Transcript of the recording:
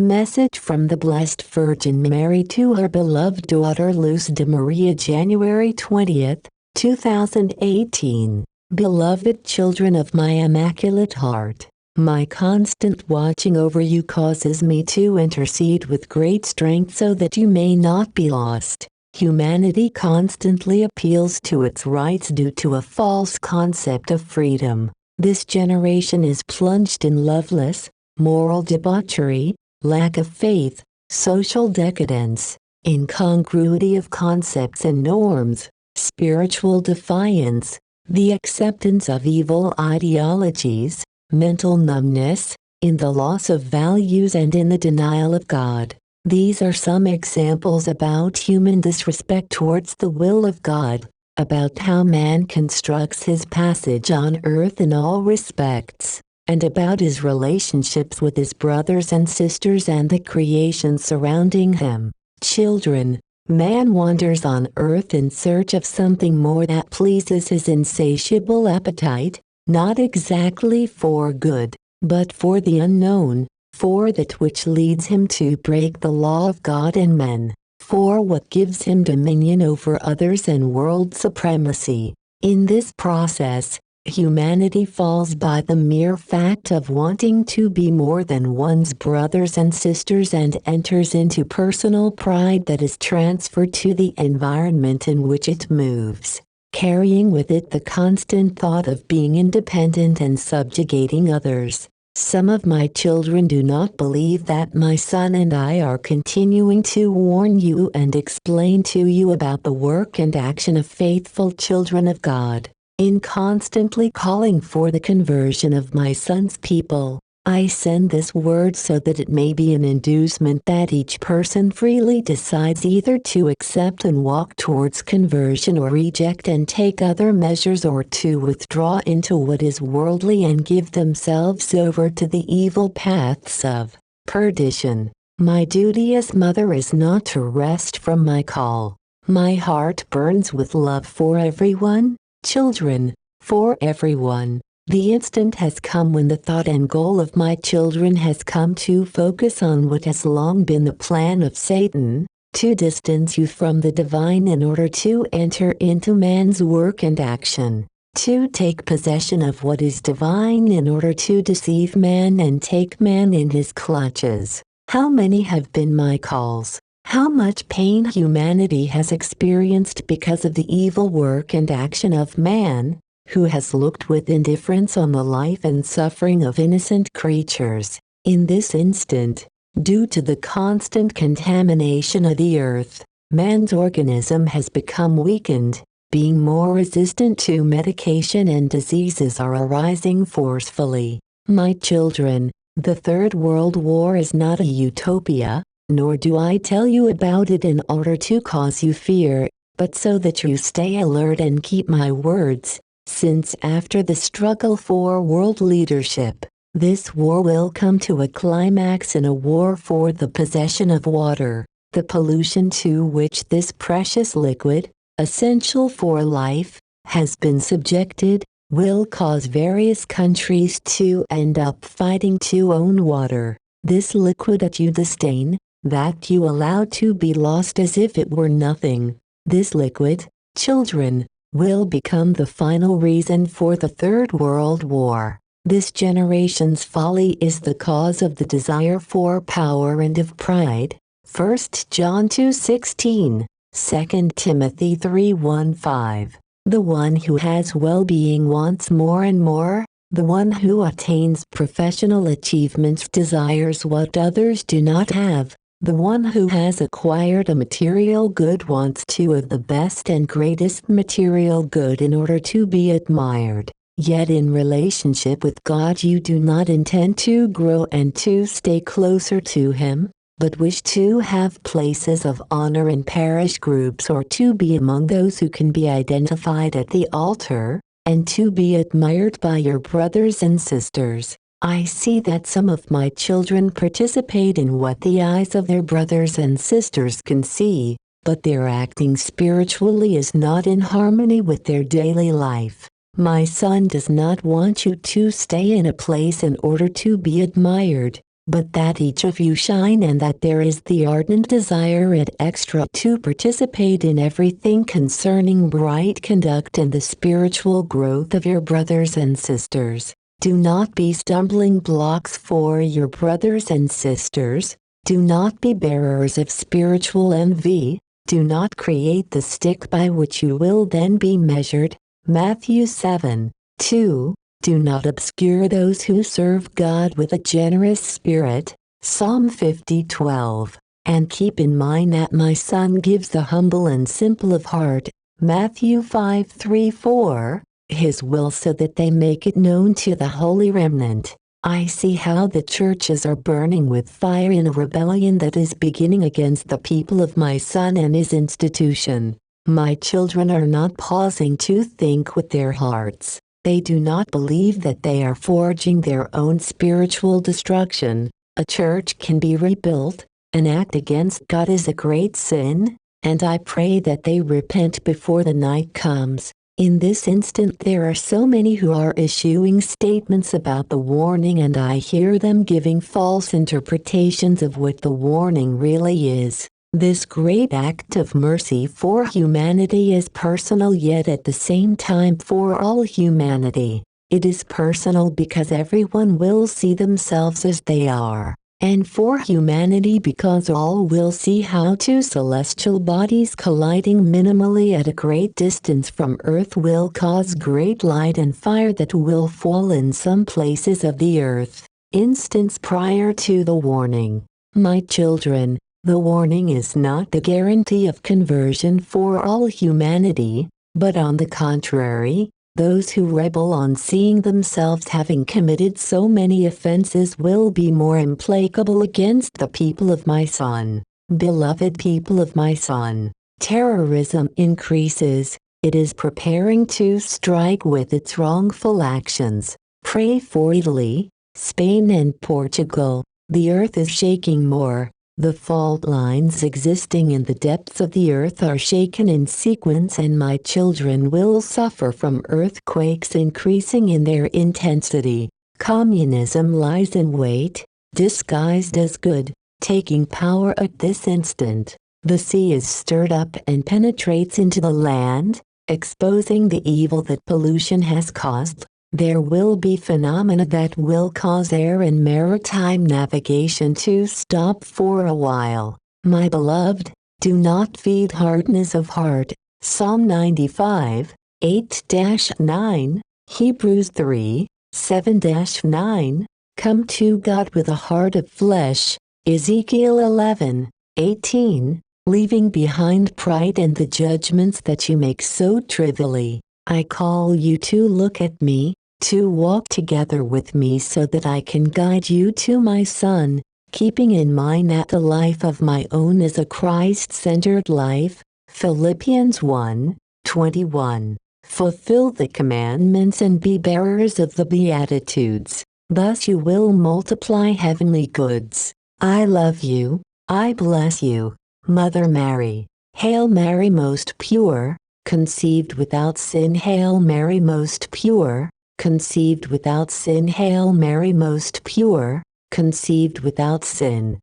Message from the Blessed Virgin Mary to her beloved daughter Luz de Maria, January 20, 2018. Beloved children of my Immaculate Heart, my constant watching over you causes me to intercede with great strength so that you may not be lost. Humanity constantly appeals to its rights due to a false concept of freedom. This generation is plunged in loveless, moral debauchery, lack of faith, social decadence, incongruity of concepts and norms, spiritual defiance, the acceptance of evil ideologies, mental numbness, in the loss of values and in the denial of God. These are some examples about human disrespect towards the will of God, about how man constructs his passage on earth in all respects, and about his relationships with his brothers and sisters and the creation surrounding him. Children, man wanders on earth in search of something more that pleases his insatiable appetite, not exactly for good, but for the unknown, for that which leads him to break the law of God and men, for what gives him dominion over others and world supremacy. In this process, humanity falls by the mere fact of wanting to be more than one's brothers and sisters and enters into personal pride that is transferred to the environment in which it moves, carrying with it the constant thought of being independent and subjugating others. Some of my children do not believe that my son and I are continuing to warn you and explain to you about the work and action of faithful children of God. In constantly calling for the conversion of my son's people, I send this word so that it may be an inducement that each person freely decides either to accept and walk towards conversion or reject and take other measures, or to withdraw into what is worldly and give themselves over to the evil paths of perdition. My duty as mother is not to rest from my call. My heart burns with love for everyone, children, for everyone. The instant has come when the thought and goal of my children has come to focus on what has long been the plan of Satan, to distance you from the divine in order to enter into man's work and action, to take possession of what is divine in order to deceive man and take man in his clutches. How many have been my calls? How much pain humanity has experienced because of the evil work and action of man, who has looked with indifference on the life and suffering of innocent creatures. In this instant, due to the constant contamination of the earth, man's organism has become weakened, being more resistant to medication, and diseases are arising forcefully. My children, the Third World War is not a utopia, nor do I tell you about it in order to cause you fear, but so that you stay alert and keep my words. Since after the struggle for world leadership, this war will come to a climax in a war for the possession of water, the pollution to which this precious liquid, essential for life, has been subjected, will cause various countries to end up fighting to own water. This liquid that you disdain, that you allow to be lost as if it were nothing, this liquid, children, will become the final reason for the Third World War. This generation's folly is the cause of the desire for power and of pride. 1 John 2:16, 2 Timothy 3:1-5. The one who has well-being wants more and more. The one who attains professional achievements desires what others do not have. The one who has acquired a material good wants to have the best and greatest material good in order to be admired. Yet in relationship with God you do not intend to grow and to stay closer to Him, but wish to have places of honor in parish groups, or to be among those who can be identified at the altar, and to be admired by your brothers and sisters. I see that some of my children participate in what the eyes of their brothers and sisters can see, but their acting spiritually is not in harmony with their daily life. My son does not want you to stay in a place in order to be admired. but that each of you shine, and that there is the ardent desire et extra to participate in everything concerning right conduct and the spiritual growth of your brothers and sisters. Do not be stumbling blocks for your brothers and sisters. Do not be bearers of spiritual envy. Do not create the stick by which you will then be measured. Matthew 7:2. Do not obscure those who serve God with a generous spirit. Psalm 50:12. And keep in mind that my Son gives the humble and simple of heart. Matthew 5:3-4. His will, so that they make it known to the holy remnant. I see how the churches are burning with fire in a rebellion that is beginning against the people of my Son and his institution. My children are not pausing to think with their hearts. They do not believe that they are forging their own spiritual destruction. A church can be rebuilt. An act against God is a great sin, and I pray that they repent before the night comes. In this instant there are so many who are issuing statements about the warning, and I hear them giving false interpretations of what the warning really is. This great act of mercy for humanity is personal, yet at the same time for all humanity. It is personal because everyone will see themselves as they are. And for humanity because all will see how two celestial bodies colliding minimally at a great distance from Earth will cause great light and fire that will fall in some places of the Earth. Instance prior to the warning. My children, the warning is not the guarantee of conversion for all humanity, but on the contrary, those who rebel on seeing themselves having committed so many offenses will be more implacable against the people of my Son. Beloved people of my Son, terrorism increases. It is preparing to strike with its wrongful actions. Pray for Italy, Spain and Portugal. The earth is shaking more. The fault lines existing in the depths of the earth are shaken in sequence, and my children will suffer from earthquakes increasing in their intensity. Communism lies in wait, disguised as good, taking power at this instant. The sea is stirred up and penetrates into the land, exposing the evil that pollution has caused. There will be phenomena that will cause air and maritime navigation to stop for a while. My beloved, do not feed hardness of heart. Psalm 95, 8-9, Hebrews 3, 7-9. Come to God with a heart of flesh. Ezekiel 11, 18. Leaving behind pride and the judgments that you make so trivially. I call you to look at me, to walk together with me so that I can guide you to my Son, keeping in mind that the life of my own is a Christ-centered life. Philippians 1:21. Fulfill the commandments and be bearers of the Beatitudes. Thus you will multiply heavenly goods. I love you, I bless you, Mother Mary. Hail Mary, most pure, conceived without sin. Hail Mary, most pure, conceived without sin. Hail Mary, most pure, conceived without sin.